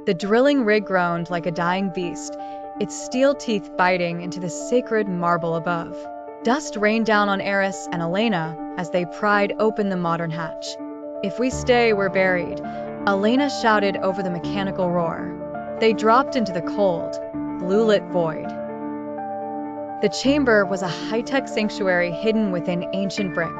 The drilling rig groaned like a dying beast, its steel teeth biting into the sacred marble above. Dust rained down on Aris and Elena as they pried open the modern hatch. "If we stay, we're buried," Elena shouted over the mechanical roar. They dropped into the cold, blue-lit void. The chamber was a high-tech sanctuary hidden within ancient brick.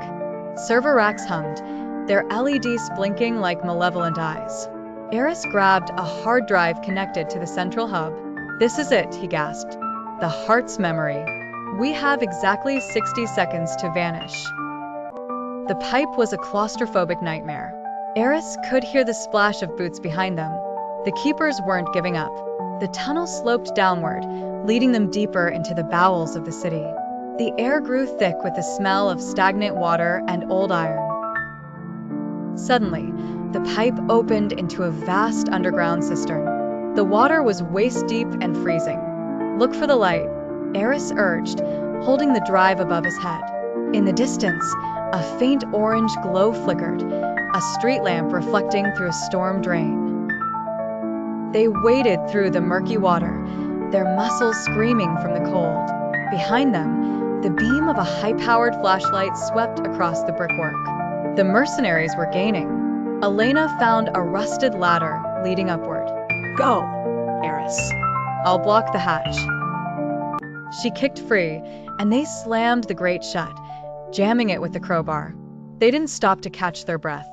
Server racks hummed, their LEDs blinking like malevolent eyes. Aris grabbed a hard drive connected to the central hub. "This is it," he gasped. "The heart's memory. We have exactly 60 seconds to vanish." The pipe was a claustrophobic nightmare. Aris could hear the splash of boots behind them. The keepers weren't giving up. The tunnel sloped downward, leading them deeper into the bowels of the city. The air grew thick with the smell of stagnant water and old iron. Suddenly, the pipe opened into a vast underground cistern. The water was waist-deep and freezing. "Look for the light," Aris urged, holding the drive above his head. In the distance, a faint orange glow flickered, a street lamp reflecting through a storm drain. They waded through the murky water, their muscles screaming from the cold. Behind them, the beam of a high-powered flashlight swept across the brickwork. The mercenaries were gaining. Elena found a rusted ladder leading upward. "Go, Aris. I'll block the hatch." She kicked free, and they slammed the grate shut, jamming it with the crowbar. They didn't stop to catch their breath.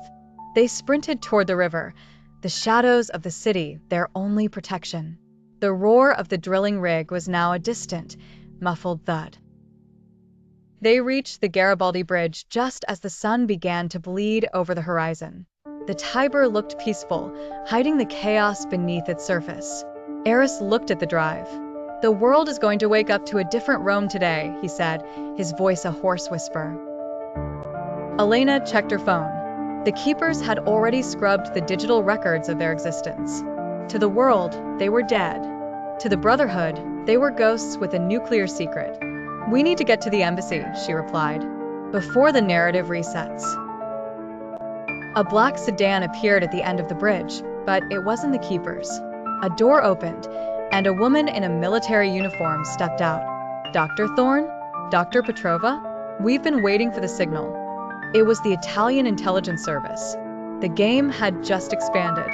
They sprinted toward the river, the shadows of the city their only protection. The roar of the drilling rig was now a distant, muffled thud. They reached the Garibaldi Bridge just as the sun began to bleed over the horizon. The Tiber looked peaceful, hiding the chaos beneath its surface. Aris looked at the drive. "The world is going to wake up to a different Rome today," he said, his voice a hoarse whisper. Elena checked her phone. The keepers had already scrubbed the digital records of their existence. To the world, they were dead. To the Brotherhood, they were ghosts with a nuclear secret. "We need to get to the embassy," she replied, before the narrative resets. A black sedan appeared at the end of the bridge, but it wasn't the keepers. A door opened, and a woman in a military uniform stepped out. "Dr. Thorne? Dr. Petrova? We've been waiting for the signal." It was the Italian intelligence service. The game had just expanded.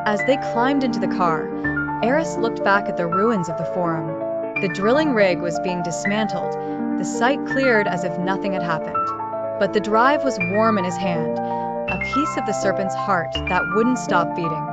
As they climbed into the car, Aris looked back at the ruins of the Forum. The drilling rig was being dismantled, the site cleared as if nothing had happened. But the drive was warm in his hand, a piece of the serpent's heart that wouldn't stop beating.